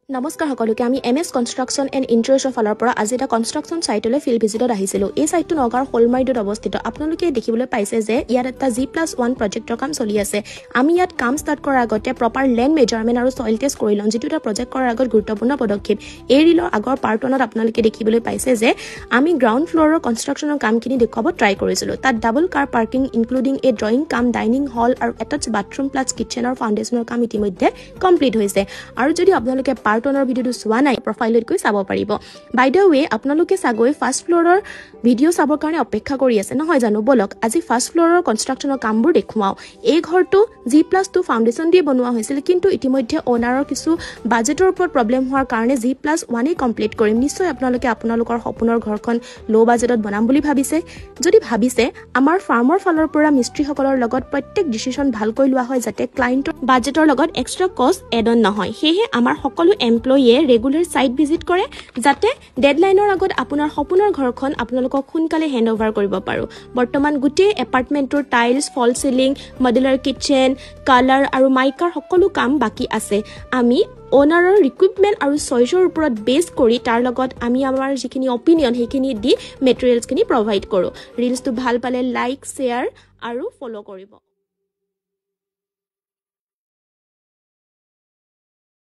নমস্কাৰ সকলোকে আমি এমএছ কনষ্ট্ৰাকচন এণ্ড ইণ্টেৰিয়ৰ্ছৰ ফালৰ পৰা আজি এটা কনষ্ট্ৰাকচন সাইটলৈ ফিল্ড ভিজিটত আহিছিলোঁ। এই সাইটটো নগাঁৱৰ শোলমাৰীত অৱস্থিত। আপোনালোকে দেখিবলৈ পাইছে যে ইয়াত এটা G+1 প্ৰজেক্টৰ কাম চলি আছে। আমি ইয়াত কাম ষ্টাৰ্ট কৰাৰ আগতে প্ৰপাৰ লেণ্ড মেজাৰমেণ্ট আৰু সইল টেষ্ট কৰি লওঁ, যিটো এটা প্ৰজেক্ট কৰাৰ আগত গুৰুত্বপূৰ্ণ পদক্ষেপ। এই ৰিলৰ আগৰ পাৰ্ট 1ত আপোনালোকে দেখিবলৈ পাইছে যে আমি গ্ৰাউণ্ড ফ্ল'ৰৰ কনষ্ট্ৰাকচনৰ কামখিনি দেখুৱাব ট্ৰাই কৰিছিলোঁ। তাত ডাবল কাৰ পাৰ্কিং ইনক্লুডিং এ ড্ৰয়িং কাম ডাইনিং হল আৰু এটাচ বাথৰুম প্লাছ কিটচেনৰ ফাউণ্ডেশ্যনৰ কাম ইতিমধ্যে কমপ্লিট হৈছে। আৰু যদি আপোনালোকে পাৰ্ট 1ৰ ভিডিঅ'টো চোৱা নাই প্ৰফাইলত গৈ চাব পাৰিব। বাই দ্য ৱে আপোনালোকে চাগৈ ফাৰ্ষ্ট ফ্ল'ৰৰ ভিডিঅ' চাবৰ কাৰণে অপেক্ষা কৰি আছে নহয় জানো? বলক আজি ফাৰ্ষ্ট ফ্ল'ৰৰ কনষ্ট্ৰাকচনৰ কামবোৰ দেখুৱাওঁ। এই ঘৰটো G+2 ফাউণ্ডেশ্যন দিয়ে বনোৱা হৈছিল, কিন্তু ইতিমধ্যে অ'নাৰৰ কিছু বাজেটৰ ওপৰত প্ৰব্লেম হোৱাৰ কাৰণে G+1 কমপ্লিট কৰিম। নিশ্চয় আপোনালোকে আপোনালোকৰ সপোনৰ ঘৰখন ল' বাজেটত বনাম বুলি ভাবিছে। যদি ভাবিছে আমাৰ ফাৰ্মৰ ফালৰ পৰা মিস্ত্ৰীসকলৰ লগত প্ৰত্যেক ডিচিশ্যন ভালকৈ লোৱা হয়, যাতে ক্লায়েণ্টৰ বাজেটৰ লগত এক্সট্ৰা কষ্ট এড অন নহয়। সেয়েহে আমাৰ সকলো এমপ্লয়ীয়ে ৰেগুলাৰ সাইট ভিজিট কৰে, যাতে ডেডলাইনৰ আগত আপোনাৰ সপোনৰ ঘৰখন আপোনালোকক সোনকালে হেণ্ড অভাৰ কৰিব পাৰোঁ। বৰ্তমান গোটেই এপাৰ্টমেণ্টটোৰ টাইলছ, ফল চিলিং, মডুলাৰ কিটচেন, কালাৰ আৰু মাইকাৰ সকলো কাম বাকী আছে। আমি অ'নাৰৰ ৰিকুইপমেণ্ট আৰু চইচৰ ওপৰত বেছ কৰি তাৰ লগত আমি আমাৰ যিখিনি অপিনিয়ন সেইখিনি দি মেটেৰিয়েলছখিনি প্ৰভাইড কৰোঁ। ৰিলছটো ভাল পালে লাইক, শ্বেয়াৰ আৰু ফ'ল' কৰিব।